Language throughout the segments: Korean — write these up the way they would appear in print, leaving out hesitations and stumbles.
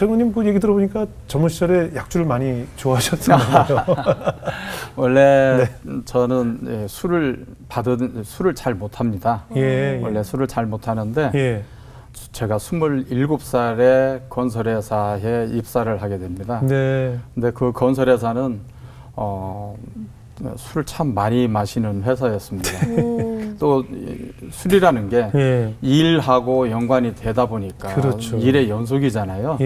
장로님 그 얘기 들어보니까 젊은 시절에 약주를 많이 좋아하셨잖아요. 원래 저는 술을 잘 못합니다. 원래 술을 잘 못하는데 제가 27살에 건설회사에 입사를 하게 됩니다. 근데 그 건설회사는 술을 참 많이 마시는 회사였습니다. 또 술이라는 게 일하고 연관이 되다 보니까 일의 연속이잖아요.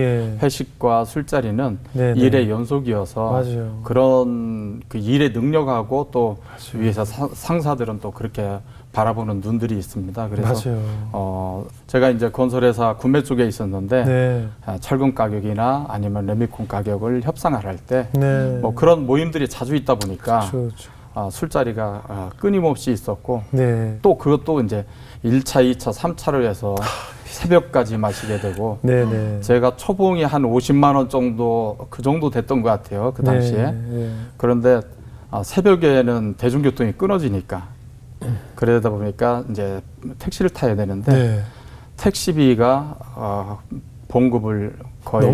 회식과 술자리는 일의 연속이어서 맞아요. 그런 그 일의 능력하고 또 위에서 상사들은 또 그렇게 바라보는 눈들이 있습니다. 그래서 제가 이제 건설회사 구매 쪽에 있었는데 철근 가격이나 아니면 레미콘 가격을 협상을 할 때 뭐 그런 모임들이 자주 있다 보니까 술자리가 끊임없이 있었고 또 그것도 이제 1차, 2차, 3차를 해서 새벽까지 마시게 되고 제가 초봉이 한 50만 원 정도 그 정도 됐던 것 같아요. 그 당시에. 그런데 새벽에는 대중교통이 끊어지니까 그러다 보니까 이제 택시를 타야 되는데 택시비가 봉급을 거의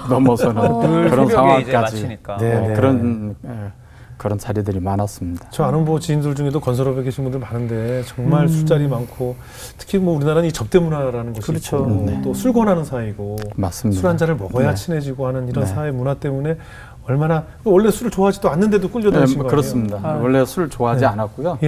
넘어서는 그런 상황까지 그런 자리들이 많았습니다. 저 아는 뭐 지인들 중에도 건설업에 계신 분들 많은데 정말 술자리 많고 특히 뭐 우리나라는 이 접대 문화라는 것이 있고 또 술 권하는 사회이고 술 한 잔을 먹어야 친해지고 하는 이런 사회 문화 때문에 얼마나 원래 술을 좋아하지도 않는데도 끌려다니신 거예요? 그렇습니다. 원래 술 좋아하지 않았고요.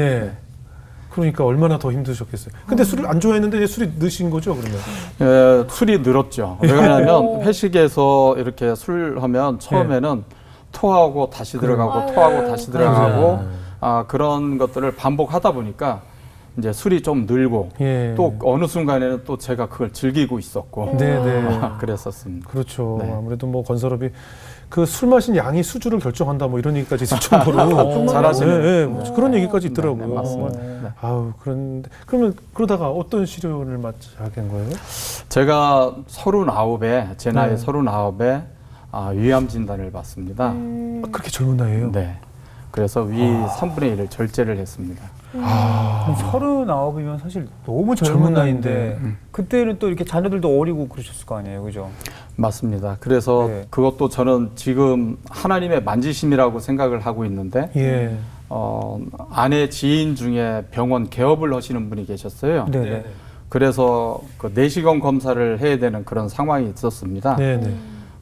그러니까 얼마나 더 힘드셨겠어요. 근데 술을 안 좋아했는데 이제 술이 느신 거죠, 그러면? 술이 늘었죠. 왜 그러냐면 회식에서 이렇게 술 하면 처음에는 토하고 다시 들어가고 토하고 다시 들어가고 그런 것들을 반복하다 보니까 이제 술이 좀 늘고 또 어느 순간에는 또 제가 그걸 즐기고 있었고 그랬었습니다. 그렇죠. 아무래도 뭐 건설업이 그 술 마신 양이 수주를 결정한다 뭐 이런 얘기까지 있을 정도로 잘하시네요. 그런 얘기까지 있더라고요. 맞습니다. 아우 그런데 그러면 그러다가 어떤 시련을 맞게 된 거예요? 제가 39에 제 나이 39에 위암 진단을 받습니다. 그렇게 젊은 나이에요? 네. 그래서 위 3분의 1을 절제를 했습니다. 39이면 사실 너무 젊은 나이인데 그때는 또 이렇게 자녀들도 어리고 그러셨을 거 아니에요, 그죠? 맞습니다. 그래서 그것도 저는 지금 하나님의 만지심이라고 생각을 하고 있는데 아내 지인 중에 병원 개업을 하시는 분이 계셨어요. 그래서 그 내시경 검사를 해야 되는 그런 상황이 있었습니다.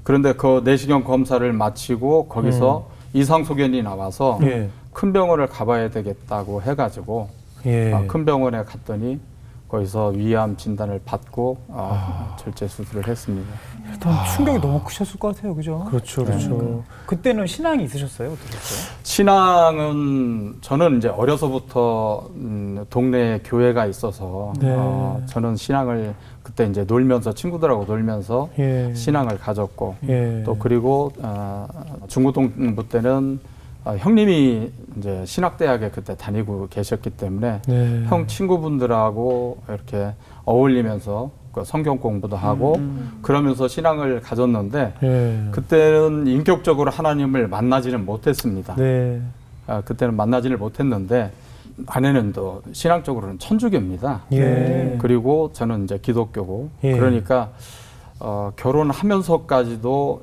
그런데 그 내시경 검사를 마치고 거기서 이상소견이 나와서 큰 병원을 가봐야 되겠다고 해가지고 큰 병원에 갔더니 거기서 위암 진단을 받고 절제 수술을 했습니다. 일단 충격이 너무 크셨을 것 같아요, 그죠? 그렇죠. 그때는 신앙이 있으셨어요? 어떠셨어요? 신앙은 저는 이제 어려서부터 동네에 교회가 있어서 저는 신앙을 그때 이제 놀면서 친구들하고 놀면서 신앙을 가졌고 또 그리고 중고등부 때는 형님이 이제 신학대학에 그때 다니고 계셨기 때문에 형 친구분들하고 이렇게 어울리면서 성경 공부도 하고 그러면서 신앙을 가졌는데 그때는 인격적으로 하나님을 만나지는 못했습니다. 그때는 만나지를 못했는데 아내는 또 신앙적으로는 천주교입니다. 그리고 저는 이제 기독교고 그러니까 결혼하면서까지도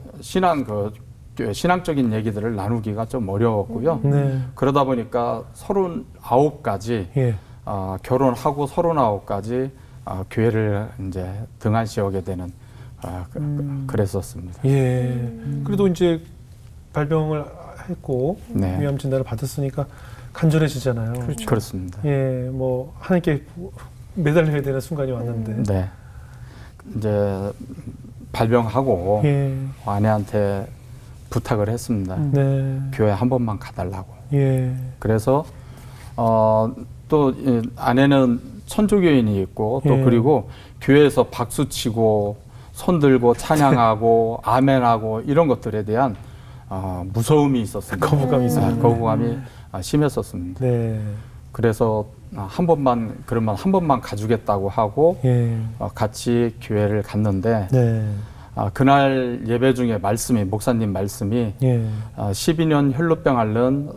신앙적인 얘기들을 나누기가 좀 어려웠고요. 그러다 보니까 39까지 결혼하고 39까지 교회를 이제 등한시 오게 되는 그랬었습니다. 그래도 이제 발병을 했고 위암 진단을 받았으니까 간절해지잖아요. 그렇습니다. 뭐 하나님께 매달려야 되는 순간이 왔는데. 이제 발병하고 아내한테 부탁을 했습니다. 교회 한 번만 가달라고. 그래서 또 아내는 천주교인이 있고 또 그리고 교회에서 박수 치고 손 들고 찬양하고 아멘하고 이런 것들에 대한 무서움이 있었습니다. 거부감이 있었습니다. 거부감이 심했었습니다. 그래서 그러면 한 번만 가주겠다고 하고 같이 교회를 갔는데 그날 예배 중에 목사님 말씀이 12년 혈루병 앓는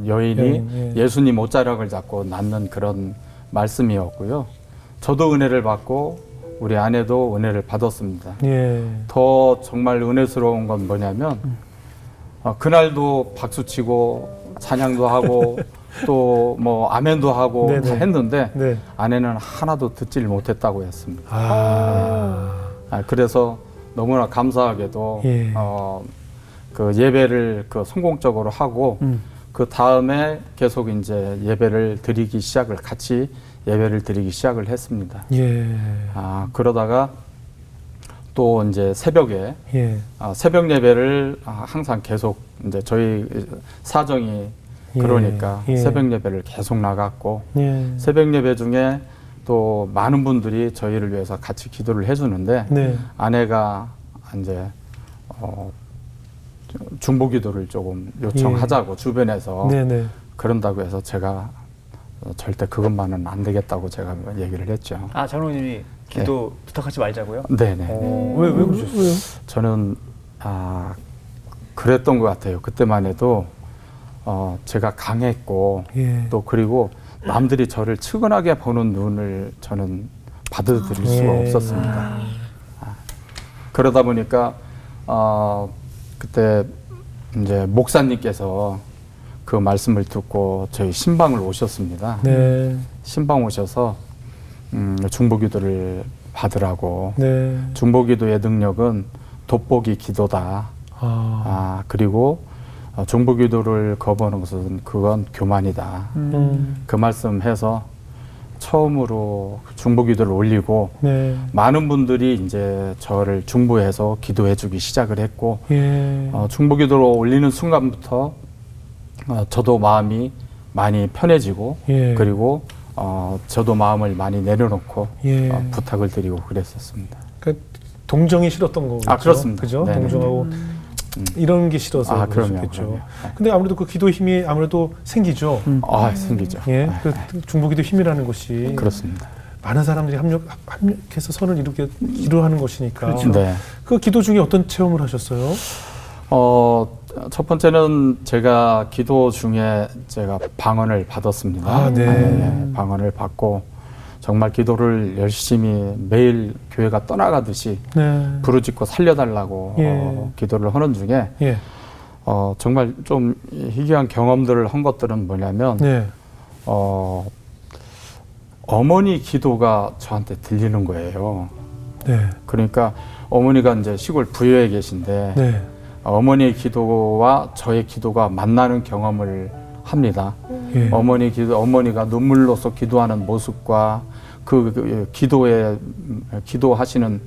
여인이 예수님 옷자락을 잡고 낫는 그런 말씀이었고요. 저도 은혜를 받고 우리 아내도 은혜를 받았습니다. 예. 더 정말 은혜스러운 건 뭐냐면 그날도 박수치고 찬양도 하고 또 뭐 아멘도 하고 다 했는데 네. 아내는 하나도 듣지를 못했다고 했습니다. 그래서 너무나 감사하게도 예. 그 예배를 그 성공적으로 하고 그 다음에 계속 이제 예배를 드리기 시작을 같이 예배를 드리기 시작을 했습니다. 예. 그러다가 또 이제 새벽에 예. 새벽 예배를 항상 계속 이제 저희 사정이 그러니까 예. 새벽 예배를 계속 나갔고 예. 새벽 예배 중에 또 많은 분들이 저희를 위해서 같이 기도를 해주는데 네. 아내가 이제 중보기도를 조금 요청하자고 예. 주변에서 네네. 그런다고 해서 제가 절대 그것만은 안 되겠다고 제가 얘기를 했죠. 장로님이 기도 네. 부탁하지 말자고요? 네네. 왜 그러셨어요? 저는 그랬던 것 같아요. 그때만 해도 제가 강했고 예. 또 그리고 남들이 저를 측은하게 보는 눈을 저는 받아들일 수가 없었습니다. 그러다 보니까 그때 이제 목사님께서 그 말씀을 듣고 저희 신방을 오셨습니다. 네. 신방 오셔서 중보기도를 받으라고. 네. 중보기도의 능력은 돋보기 기도다. 그리고 중보기도를 거부하는 것은 그건 교만이다. 그 말씀해서 처음으로 중보기도를 올리고 네. 많은 분들이 이제 저를 중보해서 기도해주기 시작을 했고 예. 중보기도를 올리는 순간부터 저도 마음이 많이 편해지고 예. 그리고 저도 마음을 많이 내려놓고 예. 부탁을 드리고 그랬었습니다. 그러니까 동정이 싫었던 거죠. 그렇습니다. 그죠? 동정하고 이런 게 싫어서 그렇겠죠. 근데 아무래도 그 기도 힘이 아무래도 생기죠. 생기죠. 예, 그 중보기도 힘이라는 것이 그렇습니다. 많은 사람들이 합력해서 선을 이렇게 기도하는 것이니까. 그렇죠. 네. 그 기도 중에 어떤 체험을 하셨어요? 첫 번째는 제가 기도 중에 제가 방언을 받았습니다. 네. 방언을 받고 정말 기도를 열심히 매일 교회가 떠나가듯이 네. 부르짖고 살려달라고 예. 기도를 하는 중에 예. 정말 좀 희귀한 경험들을 한 것들은 뭐냐면 네. 어머니 기도가 저한테 들리는 거예요. 네. 그러니까 어머니가 이제 시골 부여에 계신데 네. 어머니의 기도와 저의 기도가 만나는 경험을 합니다. 예. 어머니가 눈물로서 기도하는 모습과 그 기도하시는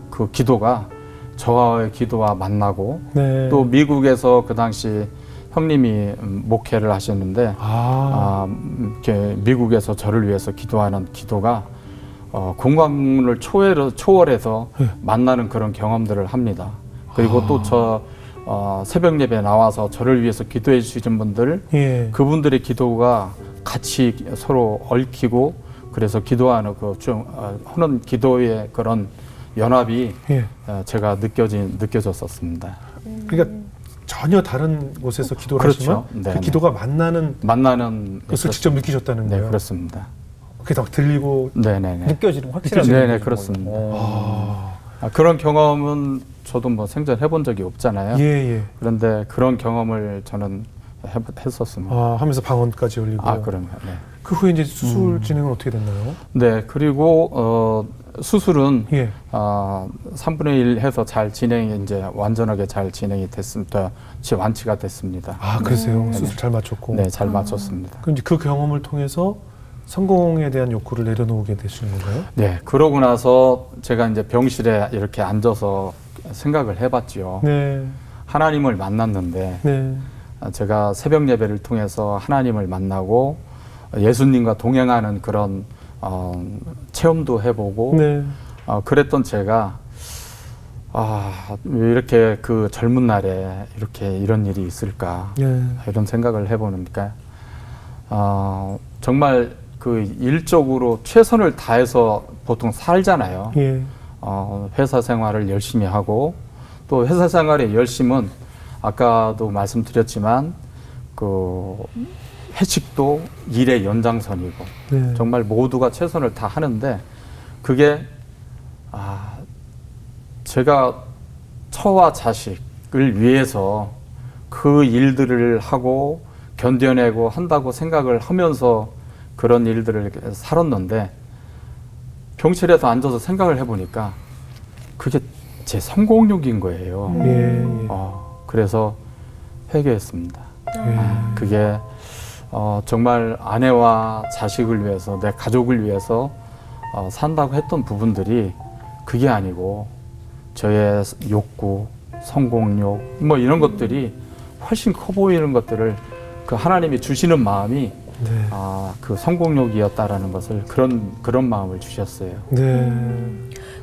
그 기도가 저의 기도와 만나고 네. 또 미국에서 그 당시 형님이 목회를 하셨는데 미국에서 저를 위해서 기도하는 기도가 공간을 초월해서 네. 만나는 그런 경험들을 합니다. 그리고 또 저 새벽 예배에 나와서 저를 위해서 기도해 주시는 분들 예. 그분들의 기도가 같이 서로 얽히고 그래서 기도하는 하는 기도의 그런 연합이 예. 제가 느껴졌었습니다. 그러니까 전혀 다른 곳에서 기도를 그렇죠. 하시면 그 기도가 만나는 것을 직접 느끼셨다는 거예요. 네, 그렇습니다. 그게 다 들리고 네네네. 느껴지는 확실하게 네네 그렇습니다. 그런 경험은 저도 뭐 생전해 본 적이 없잖아요. 예. 그런데 그런 경험을 저는 했었습니다. 하면서 방언까지 올리고. 그럼요. 네. 그 후에 이제 수술 진행은 어떻게 됐나요? 네, 그리고 수술은 예. 3분의 1 해서 잘 진행이 이제 완전하게 잘 진행이 됐습니다. 완치가 됐습니다. 그러세요? 수술 잘 마쳤고. 네, 잘 마쳤습니다. 그럼 이제 그 경험을 통해서 성공에 대한 욕구를 내려놓게 되시는 건가요? 네, 그러고 나서 제가 이제 병실에 이렇게 앉아서 생각을 해봤죠. 네. 하나님을 만났는데 네. 제가 새벽 예배를 통해서 하나님을 만나고 예수님과 동행하는 그런 체험도 해보고 네. 그랬던 제가 왜 이렇게 그 젊은 날에 이렇게 이런 일이 있을까 네. 이런 생각을 해보니까 정말 그 일적으로 최선을 다해서 보통 살잖아요. 예. 회사 생활을 열심히 하고 또 회사 생활의 열심은 아까도 말씀드렸지만 그 회식도 일의 연장선이고 네. 정말 모두가 최선을 다 하는데 그게 제가 처와 자식을 위해서 그 일들을 하고 견뎌내고 한다고 생각을 하면서 그런 일들을 살았는데 병실에서 앉아서 생각을 해보니까 그게 제 성공욕인 거예요. 그래서 회개했습니다. 그게 정말 아내와 자식을 위해서, 내 가족을 위해서 산다고 했던 부분들이 그게 아니고 저의 욕구, 성공욕 뭐 이런 것들이 훨씬 커 보이는 것들을 그 하나님이 주시는 마음이 그 성공욕이었다라는 것을 그런 마음을 주셨어요.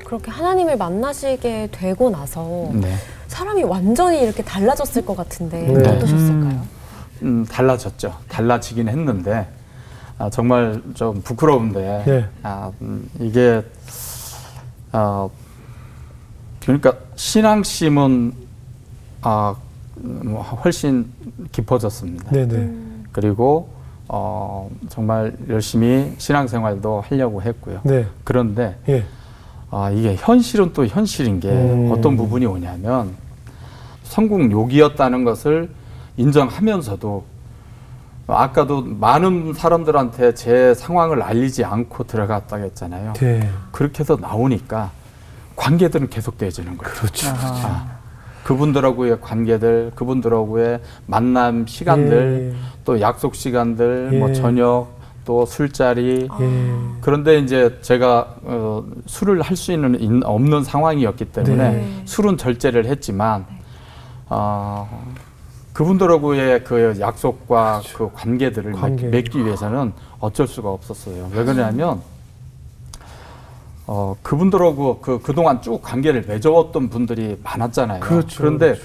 그렇게 하나님을 만나시게 되고 나서 사람이 완전히 이렇게 달라졌을 것 같은데 어떠셨을까요? 달라졌죠. 달라지긴 했는데 정말 좀 부끄러운데 이게 그러니까 신앙심은 훨씬 깊어졌습니다. 그리고 정말 열심히 신앙생활도 하려고 했고요. 그런데 이게 현실은 또 현실인 게 어떤 부분이 오냐면 성공욕이었다는 것을 인정하면서도 아까도 많은 사람들한테 제 상황을 알리지 않고 들어갔다고 했잖아요. 그렇게 해서 나오니까 관계들은 계속되어지는 거예요. 그분들하고의 관계들, 그분들하고의 만남 시간들, 또 약속 시간들, 뭐 저녁, 또 술자리. 그런데 이제 제가 술을 할 수 없는 상황이었기 때문에 술은 절제를 했지만 그분들하고의 그 약속과 그 관계들을 맺기 위해서는 어쩔 수가 없었어요. 왜 그러냐면 그분들하고 그동안 쭉 관계를 맺어왔던 분들이 많았잖아요. 그런데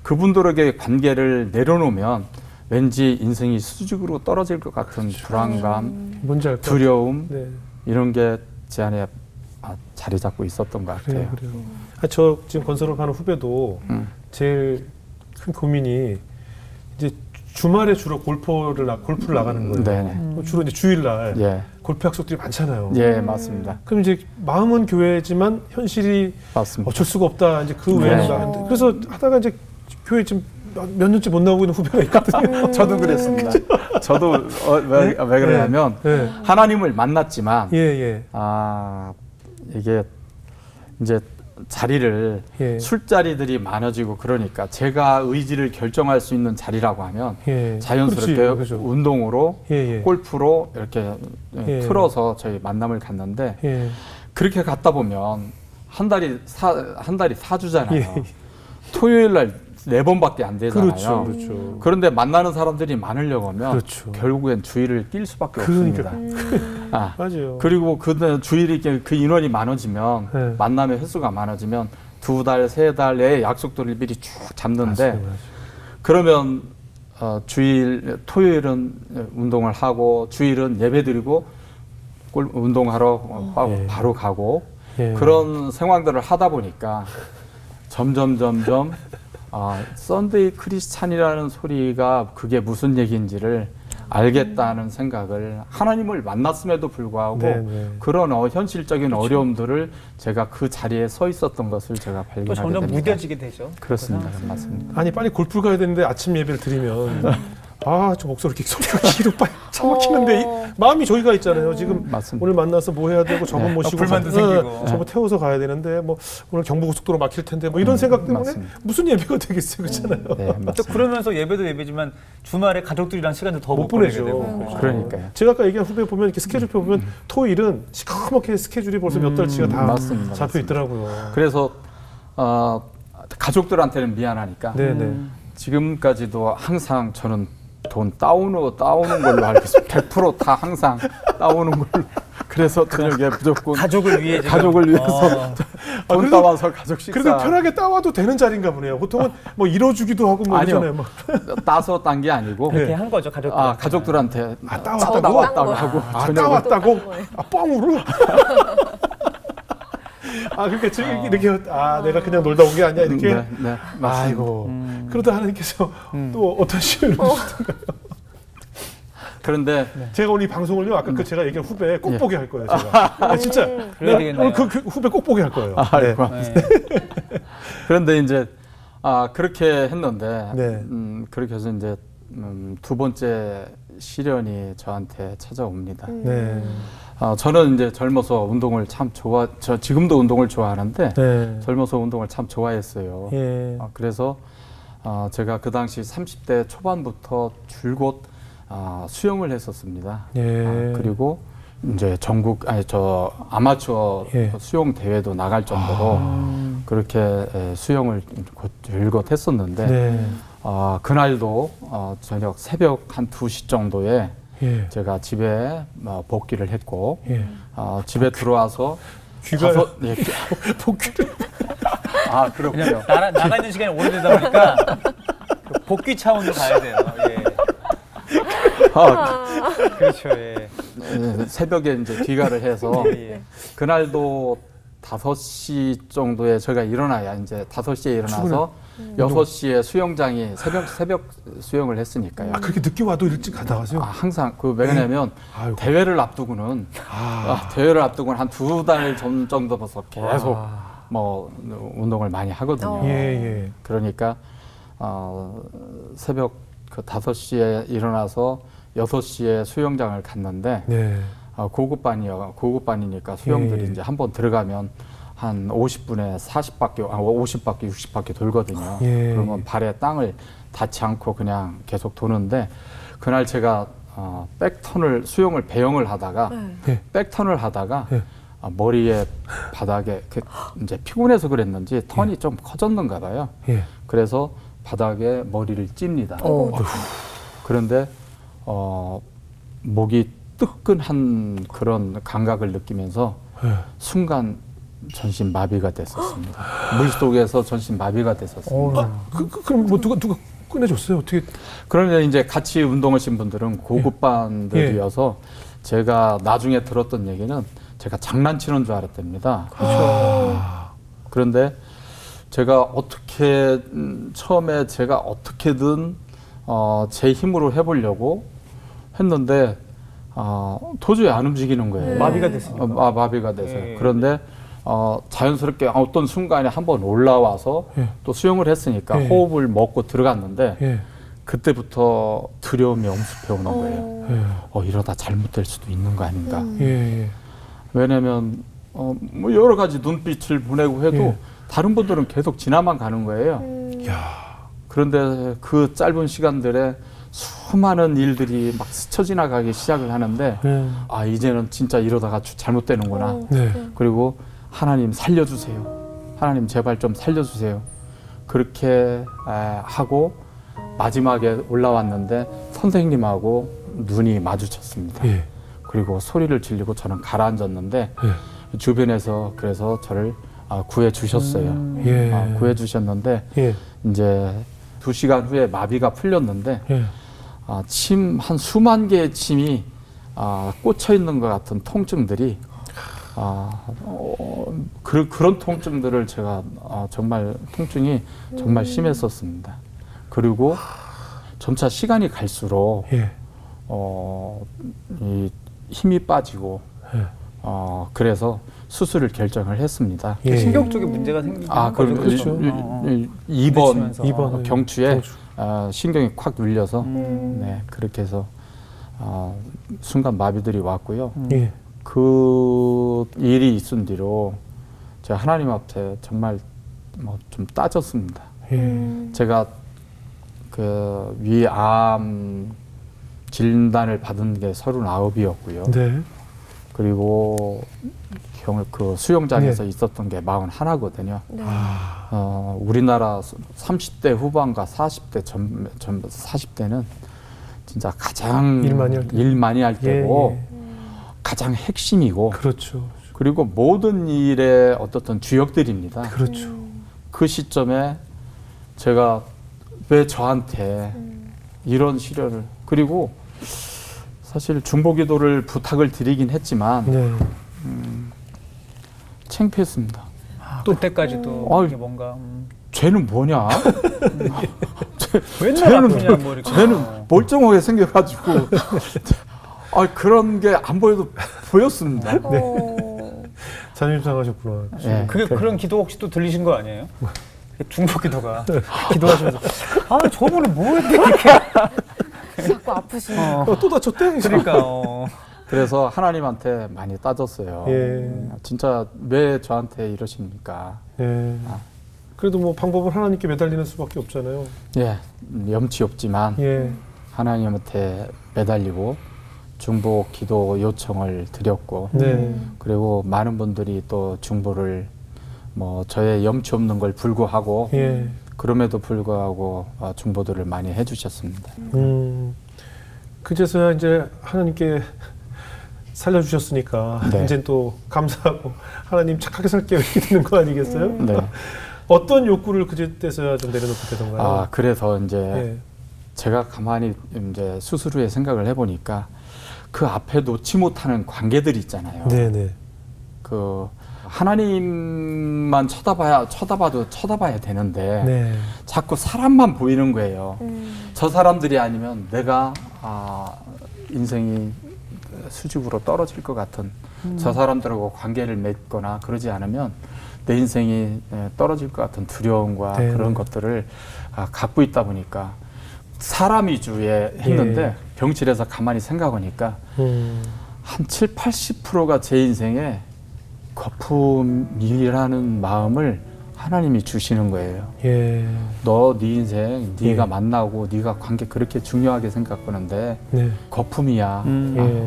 그분들에게 관계를 내려놓으면 왠지 인생이 수직으로 떨어질 것 같은 불안감, 두려움 이런 게 제 안에 자리 잡고 있었던 것 같아요. 그래요. 저 지금 건설업 하는 후배도 제일 큰 고민이 이제 주말에 주로 골프를 나가는 거예요. 주로 이제 주일날 골프 약속들이 많잖아요. 맞습니다. 그럼 이제 마음은 교회지만 현실이 맞습니다. 어쩔 수가 없다. 이제 그 외에는 그래서 하다가 이제 교회 지금 몇 년째 못 나오고 있는 후배가 있거든요. 저도 그랬습니다. 저도 왜 그러냐면 하나님을 만났지만 이게 이제 자리를 술자리들이 많아지고 그러니까 제가 의지를 결정할 수 있는 자리라고 하면 자연스럽게 운동으로 골프로 이렇게 틀어서 저희 만남을 갖는데 그렇게 갔다 보면 한 달이 4주잖아요. 토요일 날 4번밖에 안 되잖아요. 그런데 만나는 사람들이 많으려고 하면 결국엔 주일을 뛸 수밖에 없습니다. 맞아요. 그리고 그 주일이 그 인원이 많아지면 만남의 횟수가 많아지면 2달, 3달의 약속들을 미리 쭉 잡는데 그러면 토요일은 운동을 하고 주일은 예배드리고 운동하러 바로 가고 그런 생활들을 하다 보니까 점점 썬데이 크리스찬이라는 소리가 그게 무슨 얘기인지를 알겠다는 생각을 하나님을 만났음에도 불구하고 그런 현실적인 어려움들을 제가 그 자리에 서 있었던 것을 제가 발견하게 됩니다. 점점 무뎌지게 되죠. 그렇습니다. 맞습니다. 아니 빨리 골프 가야 되는데 아침 예배를 드리면 저 목소리 소리가 길어 빨리 차 막히는데 마음이 저기가 있잖아요. 지금 맞습니다. 오늘 만나서 뭐 해야 되고 저번 모시고 불만도 생기고 저번 태워서 가야 되는데 뭐 오늘 경부고속도로 막힐 텐데 뭐 이런 생각 때문에 무슨 예배가 되겠어요, 그렇잖아요. 또 그러면서 예배도 예배지만 주말에 가족들이랑 시간도 더 못 보내죠. 그러니까요. 제가 아까 얘기한 후배 보면 이렇게 스케줄표 보면 토일은 시커멓게 스케줄이 벌써 몇 달치가 다 잡혀 있더라고요. 그래서 가족들한테는 미안하니까 지금까지도 항상 저는 돈 따오는 걸로 알고 있습니다. 100% 다 항상 따오는 걸로. 그래서 저녁에 무조건 가족을 위해서 돈 따와서 가족 식사. 그래도 편하게 따와도 되는 자리인가 보네요. 보통은 뭐 잃어주기도 하고 뭐 아니요. 따서 딴 게 아니고 그렇게 한 거죠, 가족들한테. 따왔다고 하고. 따왔다고? 뻥으로? 그러니까 이렇게 내가 그냥 놀다 온 게 아니야 이렇게. 아이고. 그러다 하나님께서 또 어떤 시험을 주시던가요? 그런데 제가 오늘 이 방송을요, 아까 그 제가 얘기한 후배 꼭 보게 할 거예요, 제가. 진짜. 그래야 되겠네요. 그 후배 꼭 보게 할 거예요. 네. 그런데 이제 그렇게 했는데 그렇게 해서 이제 두 번째 시련이 저한테 찾아옵니다. 저는 이제 젊어서 운동을 참 저 지금도 운동을 좋아하는데 젊어서 운동을 참 좋아했어요. 그래서 제가 그 당시 30대 초반부터 줄곧 수영을 했었습니다. 그리고 이제 전국 아마추어 수영 대회도 나갈 정도로 그렇게 수영을 줄곧 했었는데 그날도 저녁 새벽 한 2시 정도에 제가 집에 복귀를 했고 집에 들어와서 귀가요? 복귀를 그렇군요. 나가 있는 시간이 오래되다 보니까 복귀 차원으로 가야 돼요. 그렇죠. 새벽에 이제 귀가를 해서 그날도 5시 정도에 제가 일어나야 이제 5시에 일어나서 6시에 수영장이 새벽 수영을 했으니까요. 그렇게 늦게 와도 일찍 갔다 가세요? 항상 왜냐면 대회를 앞두고는 대회를 앞두고는 한 2달 전 정도부터 계속 뭐 운동을 많이 하거든요. 그러니까 새벽 그 5시에 일어나서 6시에 수영장을 갔는데 고급반이니까 수영들이 이제 한번 들어가면 한 50분에 40바퀴, 50바퀴, 60바퀴 돌거든요. 그러면 발에 땅을 닿지 않고 그냥 계속 도는데 그날 제가 수영을 배영을 하다가 백턴을 하다가 머리에 바닥에 이제 피곤해서 그랬는지 턴이 좀 커졌는가 봐요. 그래서 바닥에 머리를 찝니다. 그런데 목이 뜨끈한 그런 감각을 느끼면서 순간 전신 마비가 됐었습니다. 물속에서 전신 마비가 됐었습니다. 그럼 뭐 누가 꺼내줬어요? 어떻게? 그러면 이제 같이 운동하신 분들은 고급반들이어서 제가 나중에 들었던 얘기는 제가 장난치는 줄 알았답니다. 그런데 제가 처음에 제가 어떻게든 제 힘으로 해보려고 했는데 도저히 안 움직이는 거예요. 마비가 됐으니까. 마비가 돼서. 그런데 자연스럽게 어떤 순간에 한번 올라와서 또 수영을 했으니까 호흡을 먹고 들어갔는데 그때부터 두려움이 엄습해 오는 거예요. 이러다 잘못될 수도 있는 거 아닌가. 왜냐면 뭐 여러 가지 눈빛을 보내고 해도 다른 분들은 계속 지나만 가는 거예요. 그런데 그 짧은 시간들에 수많은 일들이 막 스쳐 지나가기 시작을 하는데 이제는 진짜 이러다가 잘못되는구나. 그리고 하나님 살려주세요. 하나님 제발 좀 살려주세요. 그렇게 하고 마지막에 올라왔는데 선생님하고 눈이 마주쳤습니다. 그리고 소리를 지르고 저는 가라앉았는데 주변에서 그래서 저를 구해 주셨어요. 구해 주셨는데 이제 2시간 후에 마비가 풀렸는데 침 한 수만 개의 침이 꽂혀 있는 것 같은 통증들이 그런 통증들을 제가 정말 통증이 정말 심했었습니다. 그리고 점차 시간이 갈수록 이 힘이 빠지고 그래서 수술을 결정을 했습니다. 신경 쪽에 문제가 생기는 거죠. 그렇죠. 2번 경추에 신경이 콱 눌려서 그렇게 해서 순간 마비들이 왔고요. 그 일이 있은 뒤로 제가 하나님 앞에 정말 좀 따졌습니다. 제가 그 위암 진단을 받은 게 39이었고요. 그리고 그 수영장에서 있었던 게 41거든요. 우리나라 30대 후반과 40대는 진짜 가장 일 많이 할 때고 가장 핵심이고 그리고 모든 일의 어떤 주역들입니다. 그 시점에 제가 왜 저한테 이런 시련을 그리고 사실 중보기도를 부탁을 드리긴 했지만 창피했습니다. 또 그때까지도 이게 뭔가 쟤는 뭐냐? 맨날 아프냐 뭐 이렇게. 쟤는 멀쩡하게 생겨가지고 그런 게 안 보여도 보였습니다. 자녀님 상하셨구나. 네. 그런 기도 혹시 또 들리신 거 아니에요? 중보 기도가 기도하시면서 저분은 뭐 했대 이렇게 자꾸 아프시네. 또 다쳤대? 그러니까. 그래서 하나님한테 많이 따졌어요. 진짜 왜 저한테 이러십니까? 그래도 뭐 방법은 하나님께 매달리는 수밖에 없잖아요. 염치 없지만 하나님한테 매달리고 중보 기도 요청을 드렸고 그리고 많은 분들이 또 중보를 뭐 저의 염치 없는 걸 불구하고 그럼에도 불구하고 중보들을 많이 해주셨습니다. 그제서야 이제 하나님께 살려주셨으니까 이제 또 감사하고 하나님 착하게 살게요 이렇게 되는 거 아니겠어요? 어떤 욕구를 그제서야 좀 내려놓게 되던가요? 그래서 이제 제가 가만히 이제 스스로의 생각을 해보니까 그 앞에 놓지 못하는 관계들이 있잖아요. 그 하나님만 쳐다봐야 되는데 자꾸 사람만 보이는 거예요. 저 사람들이 아니면 내가 인생이 수직으로 떨어질 것 같은 저 사람들하고 관계를 맺거나 그러지 않으면 내 인생이 떨어질 것 같은 두려움과 그런 것들을 갖고 있다 보니까 사람 위주에 했는데 병실에서 가만히 생각하니까 한 7, 80%가 제 인생에 거품이라는 마음을 하나님이 주시는 거예요. 너 네 인생 네가 만나고 네가 관계 그렇게 중요하게 생각하는데 거품이야.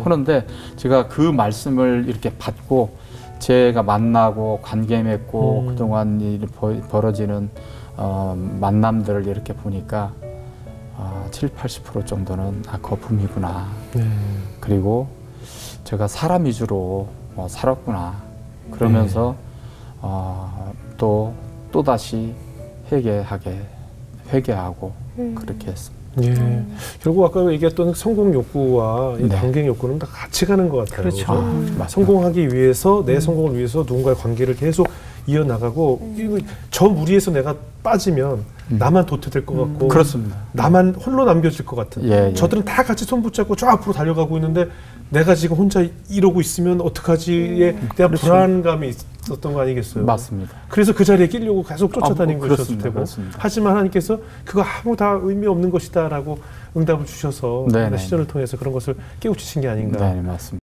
하는데 제가 그 말씀을 이렇게 받고 제가 만나고 관계 맺고 그동안 벌어지는 만남들을 이렇게 보니까 7, 80% 정도는 거품이구나. 그리고 제가 사람 위주로 살았구나. 그러면서 또다시 회개하고 그렇게 했습니다. 결국 아까 얘기했던 성공 욕구와 이 관계 욕구는 다 같이 가는 것 같아요. 그렇죠. 성공하기 위해서 내 성공을 위해서 누군가의 관계를 계속 이어나가고 저 무리에서 내가 빠지면 나만 도태될 것 같고 그렇습니다. 나만 홀로 남겨질 것 같은 저들은 다 같이 손 붙잡고 저 앞으로 달려가고 있는데 내가 지금 혼자 이러고 있으면 어떡하지에 대한 불안감이 있었던 거 아니겠어요? 맞습니다. 그래서 그 자리에 끼려고 계속 쫓아다닌 것이었을 테고 그렇습니다. 하지만 하나님께서 그거 아무 다 의미 없는 것이다 라고 응답을 주셔서 시전을 통해서 그런 것을 깨우치신 게 아닌가. 맞습니다.